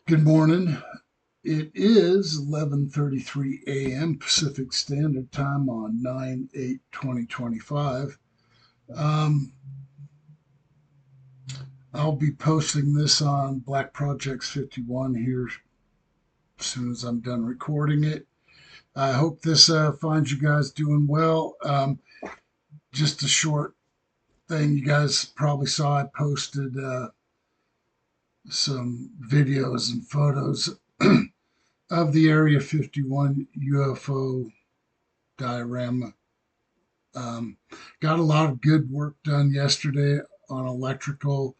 Good morning. It is 11:33 a.m. It is 11:33 a.m. Pacific Standard Time on 9/8/2025. Um, I'll be posting this on Black Projects 51 here as soon as I'm done recording it. I hope this finds you guys doing well. Just a short thing, you guys probably saw I posted some videos and photos of the Area 51 UFO diorama. Um, got a lot of good work done yesterday on electrical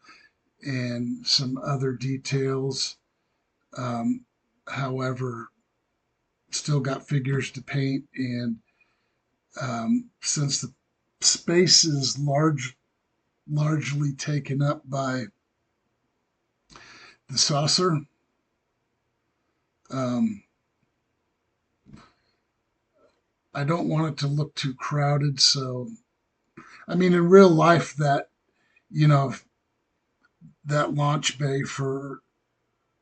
and some other details. Um, However, still got figures to paint, and since the space is largely taken up by the saucer, um, I don't want it to look too crowded. So, I mean, in real life, you know, that launch bay for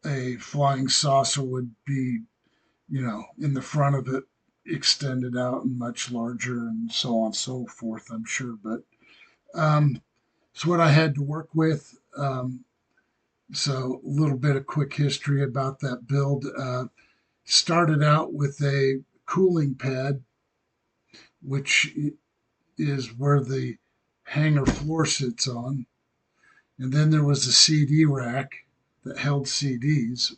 a flying saucer would be, in the front of it, extended out and much larger, and so on and so forth, I'm sure. But it's what I had to work with. So, a little bit of quick history about that build. Started out with a cooling pad, which is where the hangar floor sits on. And then there was a CD rack that held CDs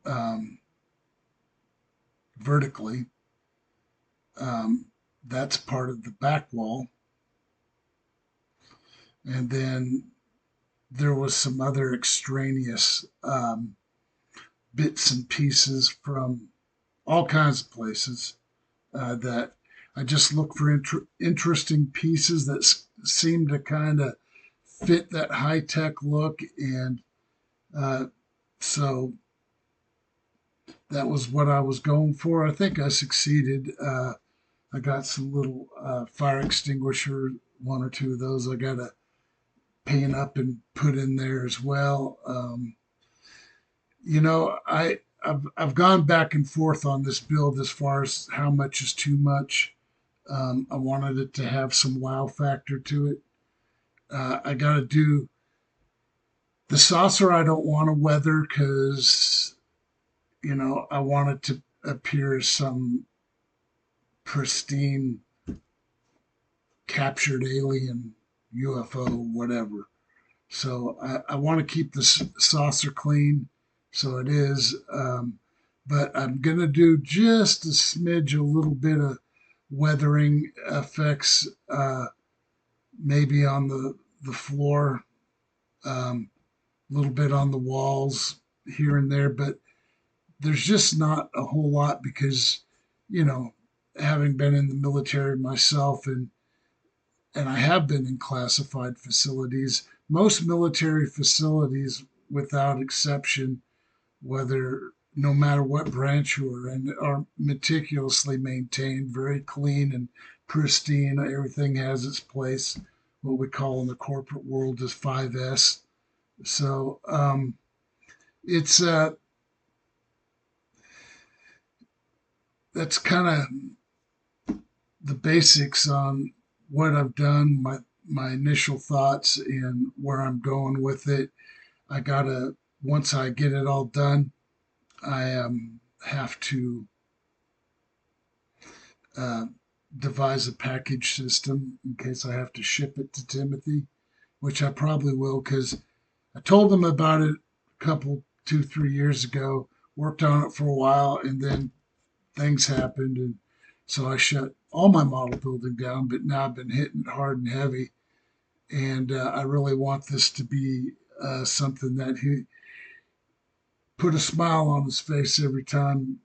um, vertically. That's part of the back wall. And then there was some other extraneous bits and pieces from all kinds of places that I just look for interesting pieces that seem to kind of fit that high tech look. And uh, so that was what I was going for. I think I succeeded. I got some little fire extinguisher, one or two of those I got to paint up and put in there as well. I've gone back and forth on this build as far as how much is too much. I wanted it to have some wow factor to it. I got to do the saucer. I don't want to weather because I want it to appear as some pristine captured alien UFO, whatever. So I want to keep the saucer clean, so it is. But I'm going to do just a smidge, a little bit of weathering effects, maybe on the floor, a little bit on the walls here and there. But there's just not a whole lot because, you know, having been in the military myself and I have been in classified facilities. Most military facilities, without exception, whether no matter what branch you are in, are meticulously maintained, very clean and pristine. Everything has its place. What we call in the corporate world is 5S. So it's that's kind of the basics on what I've done, my initial thoughts, and where I'm going with it. I gotta Once I get it all done, I have to uh, devise a package system in case I have to ship it to Timothy, which I probably will because I told him about it a couple, 2, 3 years ago. Worked on it for a while, and then things happened, and so I shut all my model building down. But now I've been hitting it hard and heavy, and I really want this to be something that he put a smile on his face every time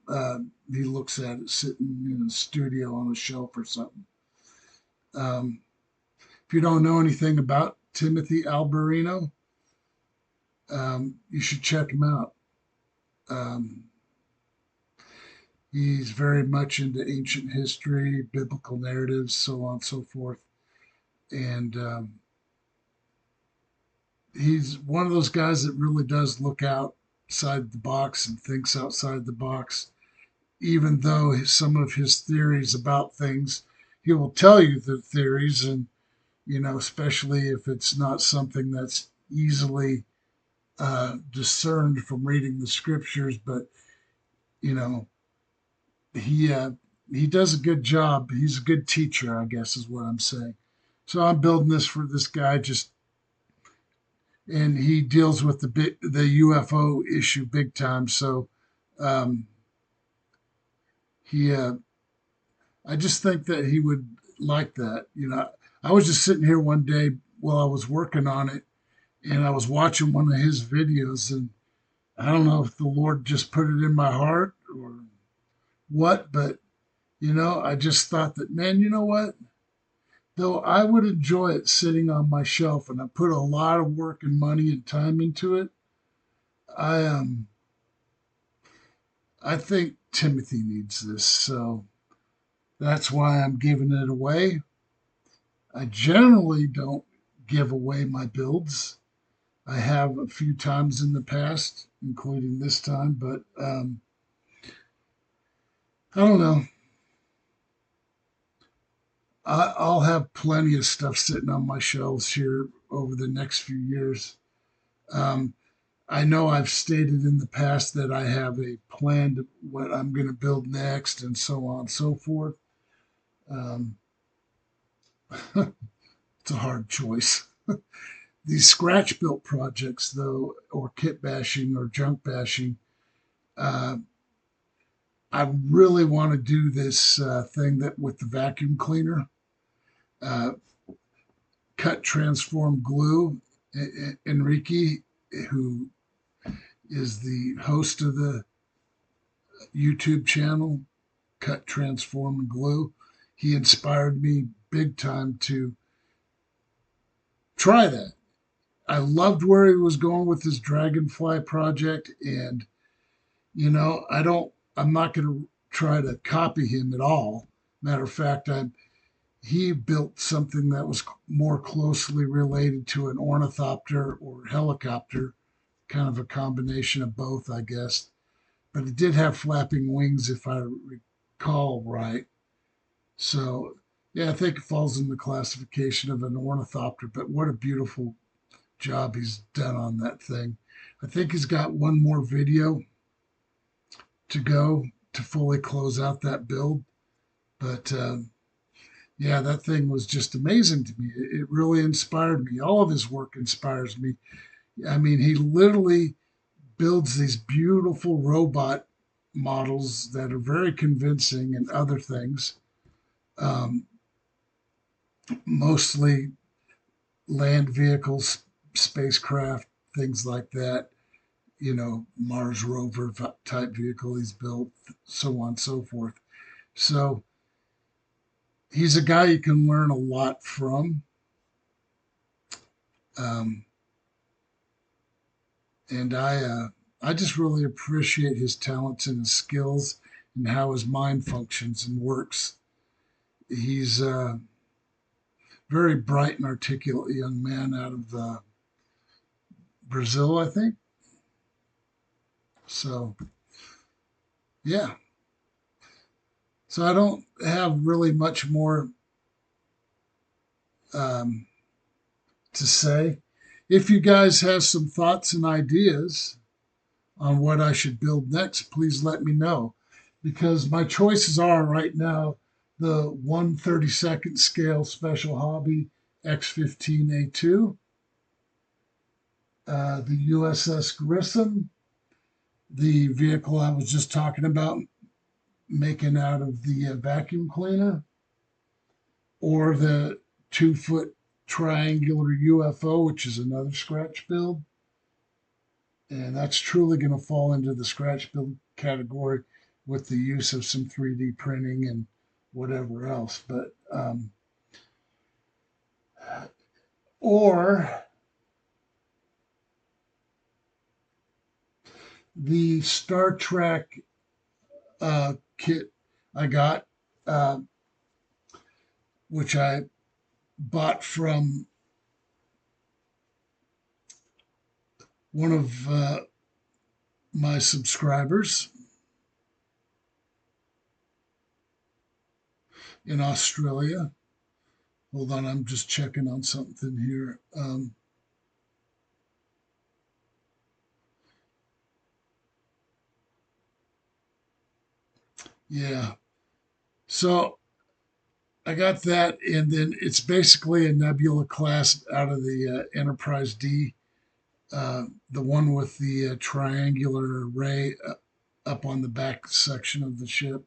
he looks at it sitting in the studio on a shelf or something. Um, if you don't know anything about Timothy Alberino, you should check him out. Um, he's very much into ancient history, biblical narratives, so on and so forth. And he's one of those guys that really does look out outside the box and thinks outside the box, even though some of his theories about things, he will tell you the theories, and especially if it's not something that's easily discerned from reading the scriptures. But you know, he uh, he does a good job. He's a good teacher, I guess, is what I'm saying. So I'm building this for this guy, just and he deals with the UFO issue big time. So um, he I just think that he would like that. I was just sitting here one day while I was working on it, and I was watching one of his videos, and I don't know if the Lord just put it in my heart or what, but I just thought that, man, you know what? Though I would enjoy it sitting on my shelf, and I put a lot of work and money and time into it, I I think Timothy needs this, so that's why I'm giving it away. I generally don't give away my builds. I have a few times in the past, including this time, but I don't know. I'll have plenty of stuff sitting on my shelves here over the next few years. Um, I know I've stated in the past that I have a plan to what I'm going to build next, and so on and so forth. Um, it's a hard choice. These scratch built projects, though, or kit bashing or junk bashing, uh, I really want to do this thing that with the vacuum cleaner, uh, cut, transform, glue. Enrique, who is the host of the YouTube channel, Cut, Transform, and Glue, he inspired me big time to try that. I loved where he was going with his Dragonfly project, and I'm not going to try to copy him at all. Matter of fact, he built something that was more closely related to an ornithopter or helicopter, kind of a combination of both, I guess. But it did have flapping wings, if I recall right. So, yeah, I think it falls in the classification of an ornithopter. But what a beautiful job he's done on that thing. I think he's got one more video to go to fully close out that build. But yeah, that thing was just amazing to me. It really inspired me. All of his work inspires me. I mean, he literally builds these beautiful robot models that are very convincing and other things, um, mostly land vehicles, spacecraft, things like that. Mars rover type vehicle he's built, so on and so forth. So he's a guy you can learn a lot from. Um, and I just really appreciate his talents and his skills and how his mind functions and works. He's a very bright and articulate young man out of Brazil, I think. So yeah, so I don't have really much more um, to say. If you guys have some thoughts and ideas on what I should build next, please let me know. Because my choices are right now the 1/32 scale Special Hobby X15A2, the USS Grissom, the vehicle I was just talking about making out of the vacuum cleaner, or the 2 foot triangular UFO, which is another scratch build. And that's truly going to fall into the scratch build category with the use of some 3D printing and whatever else. But or the Star Trek kit I got, uh, which I bought from one of my subscribers in Australia. Hold on, I'm just checking on something here. Yeah, so I got that, and then it's basically a Nebula class out of the Enterprise D, the one with the triangular array up on the back section of the ship.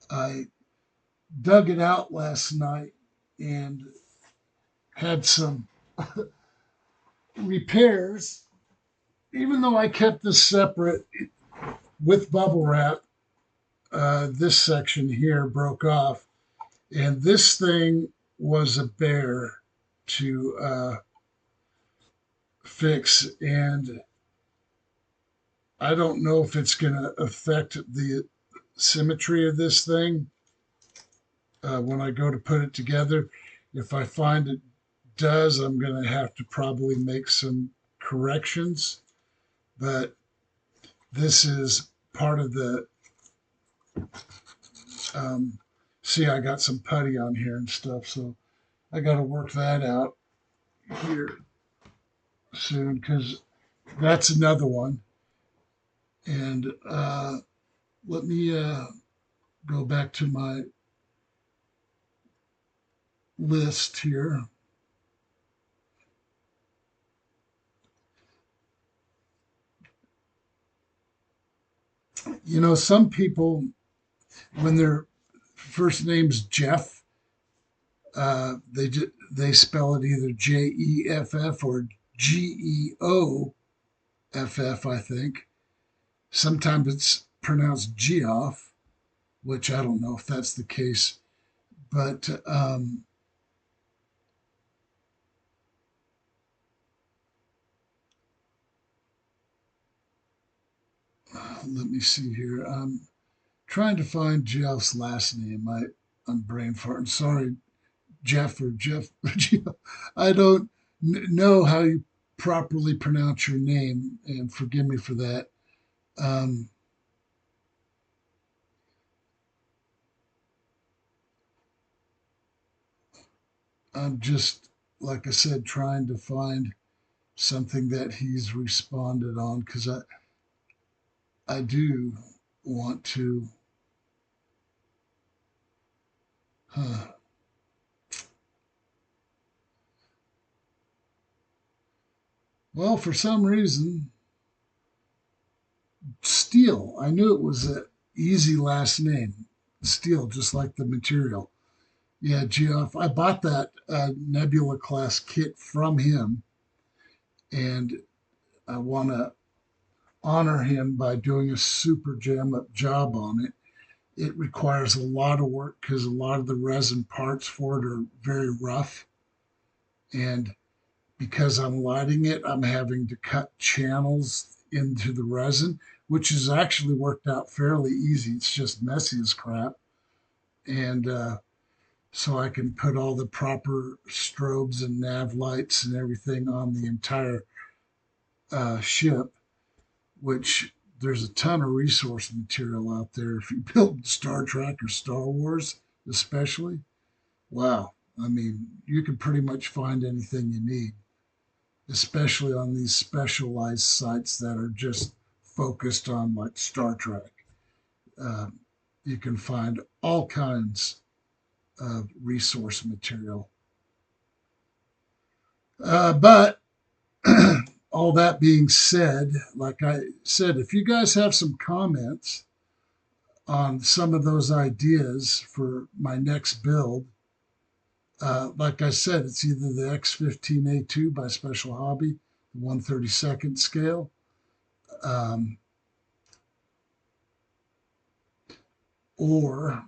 I dug it out last night and had some repairs. Even though I kept this separate with bubble wrap, this section here broke off, and this thing was a bear to fix. And I don't know if it's going to affect the symmetry of this thing when I go to put it together. If I find it does, I'm going to have to probably make some corrections. But this is part of the, um, see, I got some putty on here and stuff. So I got to work that out here soon because that's another one. And let me go back to my list here. You know, some people, when their first name's Jeff, they spell it either Jeff or Geoff. I think sometimes it's pronounced Geoff, which I don't know if that's the case. But let me see here. I'm trying to find Geoff's last name. I'm brain farting. Sorry, Jeff or Jeff. I don't know how you properly pronounce your name, and forgive me for that. Um, I'm just, like I said, trying to find something that he's responded on because I do want to. Huh. Well, for some reason, Steele. I knew it was an easy last name. Steele, just like the material. Yeah, Geoff. I bought that Nebula class kit from him, and I want to honor him by doing a super jam up job on it. It requires a lot of work because a lot of the resin parts for it are very rough. And because I'm lighting it, I'm having to cut channels into the resin, which has actually worked out fairly easy. It's just messy as crap. And so I can put all the proper strobes and nav lights and everything on the entire ship, which there's a ton of resource material out there. If you build Star Trek or Star Wars, especially, wow. I mean, you can pretty much find anything you need, especially on these specialized sites that are just focused on like Star Trek. Uh, you can find all kinds of resource material. But all that being said, like I said, if you guys have some comments on some of those ideas for my next build, like I said, it's either the X15A2 by Special Hobby, the 132nd scale, um, or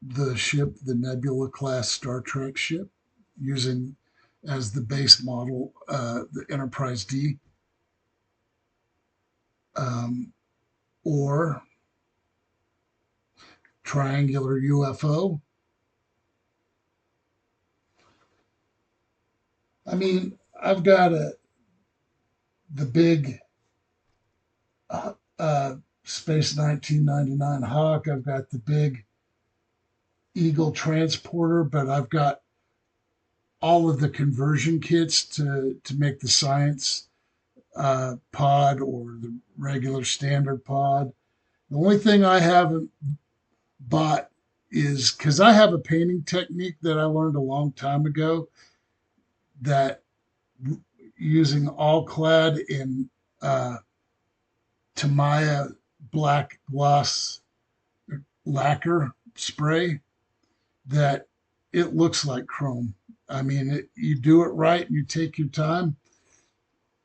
the ship, the Nebula class Star Trek ship, using as the base model the Enterprise D, um, or triangular UFO. I mean, I've got the big Space 1999 Hawk. I've got the big Eagle transporter, but I've got all of the conversion kits to make the science pod or the regular standard pod. The only thing I haven't bought is because I have a painting technique that I learned a long time ago that using all clad in uh, Tamiya black gloss lacquer spray that it looks like chrome. I mean, you do it right, you take your time,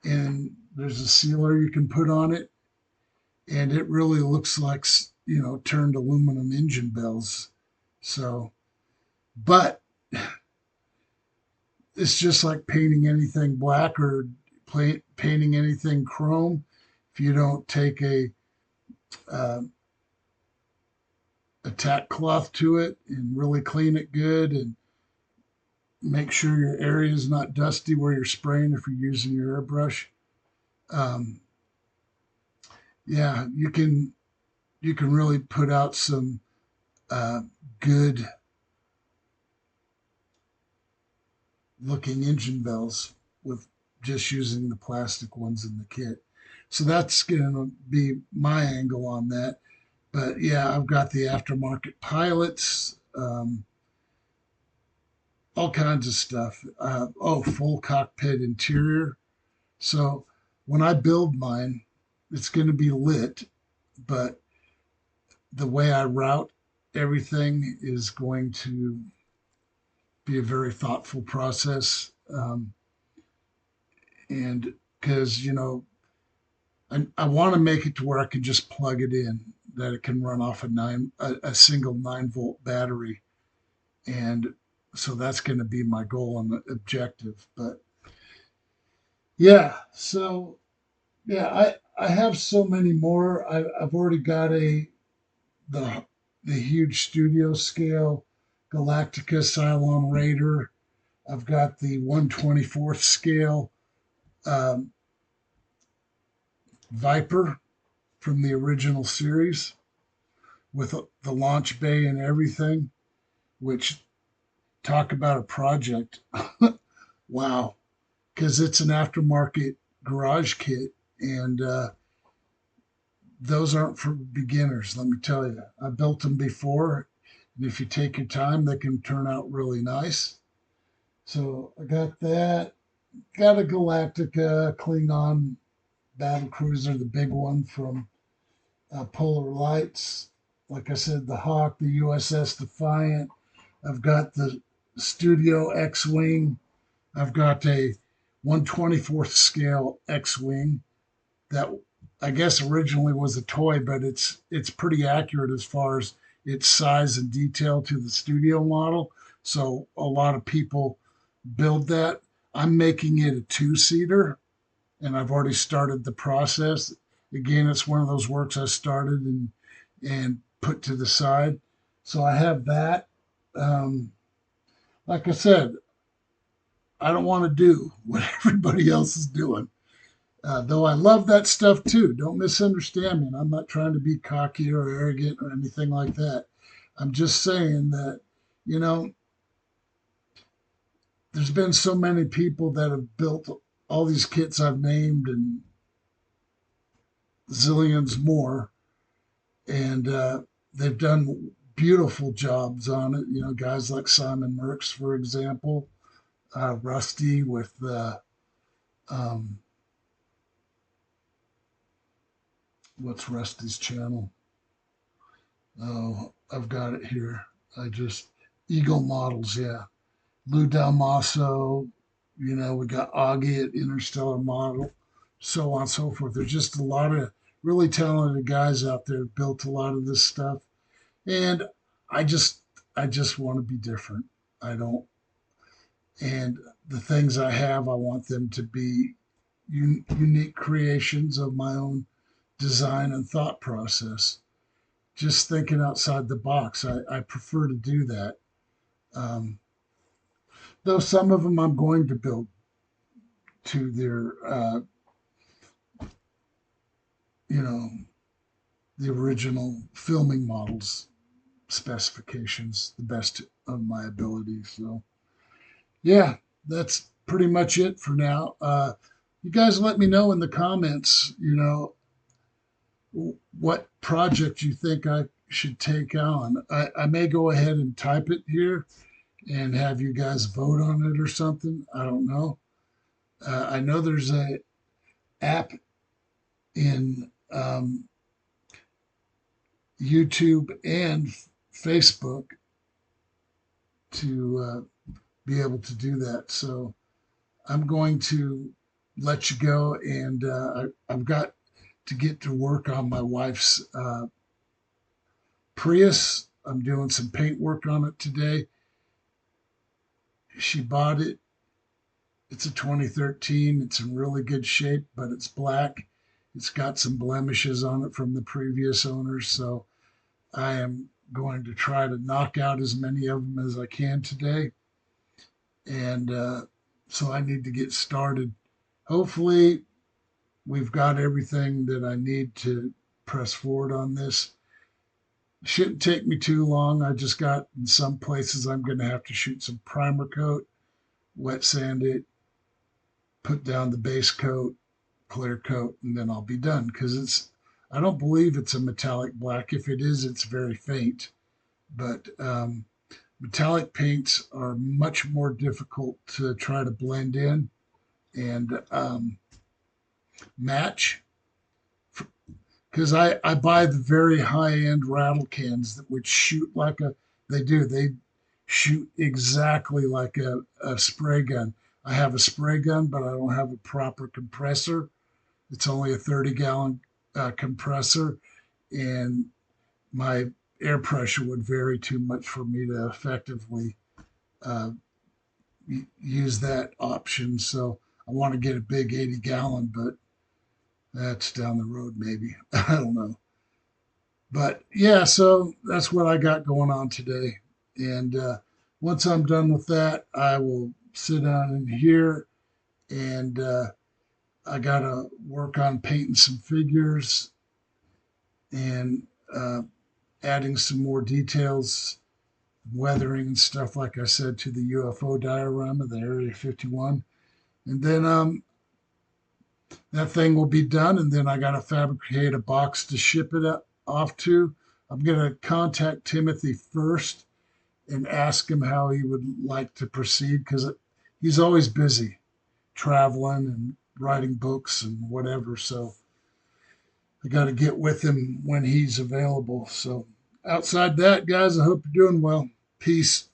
and there's a sealer you can put on it, and it really looks like, turned aluminum engine bells. So, but it's just like painting anything black or painting anything chrome. If you don't take uh, a tack cloth to it and really clean it good and make sure your area is not dusty where you're spraying if you're using your airbrush. Um, yeah, you can really put out some uh, good looking engine bells with just using the plastic ones in the kit. So that's going to be my angle on that. But yeah, I've got the aftermarket pilots, all kinds of stuff. Full cockpit interior. So when I build mine, it's going to be lit, but the way I route everything is going to be a very thoughtful process. And because, I want to make it to where I can just plug it in, that it can run off a single 9-volt battery. And so that's going to be my goal and objective. But yeah, so yeah, I have so many more. I've already got the the huge studio scale Galactica Cylon Raider. I've got the 1/24th scale um, Viper from the original series with the launch bay and everything. Which, talk about a project! Wow, because it's an aftermarket garage kit, and those aren't for beginners, let me tell you. I built them before, and if you take your time, they can turn out really nice. So I got that. Got a Galactica Klingon battle cruiser, the big one from Polar Lights. Like I said, the Hawk, the USS Defiant. I've got the Studio X-Wing. I've got a 1/24th scale X-Wing that I guess originally was a toy, but it's pretty accurate as far as its size and detail to the studio model. So a lot of people build that. I'm making it a two-seater, and I've already started the process. Again, it's one of those works I started and put to the side. So I have that. Um, like I said, I don't want to do what everybody else is doing. Though I love that stuff too. Don't misunderstand me. And I'm not trying to be cocky or arrogant or anything like that. I'm just saying that, you know, there's been so many people that have built all these kits I've named and zillions more, and they've done beautiful jobs on it. You know, guys like Simon Merckx, for example, Rusty with the um, what's Rusty's channel? Oh, I've got it here. I just Eagle Models, yeah. Lou Dalmaso, we got Augie at Interstellar Model, so on and so forth. There's just a lot of really talented guys out there who built a lot of this stuff. And I just I just want to be different. I don't and the things I have, I want them to be unique creations of my own design and thought process. Just thinking outside the box. I prefer to do that. Um, though some of them I'm going to build to their you know, the original filming models specifications the best of my ability. So yeah, that's pretty much it for now. You guys let me know in the comments, what project you think I should take on. I may go ahead and type it here and have you guys vote on it or something. I don't know. I know there's a app in YouTube and Facebook to be able to do that. So I'm going to let you go, and I've got to get to work on my wife's Prius. I'm doing some paint work on it today. She bought it. It's a 2013. It's in really good shape, but it's black. It's got some blemishes on it from the previous owners. So I am going to try to knock out as many of them as I can today. And so I need to get started. Hopefully, we've got everything that I need to press forward on this. Shouldn't take me too long. I just got in some places I'm going to have to shoot some primer coat, wet sand it, put down the base coat, clear coat, and then I'll be done because I don't believe it's a metallic black. If it is, it's very faint. But metallic paints are much more difficult to try to blend in and match because I buy the very high end rattle cans that would shoot like they shoot exactly like a spray gun. I have a spray gun, but I don't have a proper compressor. It's only a 30-gallon compressor, and my air pressure would vary too much for me to effectively uh, use that option. So I want to get a big 80-gallon, but that's down the road maybe. I don't know. But yeah, so that's what I got going on today. And once I'm done with that, I will sit down in here and I got to work on painting some figures and adding some more details, weathering and stuff, like I said, to the UFO diorama, the Area 51. And then that thing will be done. And then I got to fabricate a box to ship it off to. I'm going to contact Timothy first and ask him how he would like to proceed because he's always busy traveling and writing books and whatever. So I got to get with him when he's available. So outside that, guys, I hope you're doing well. Peace.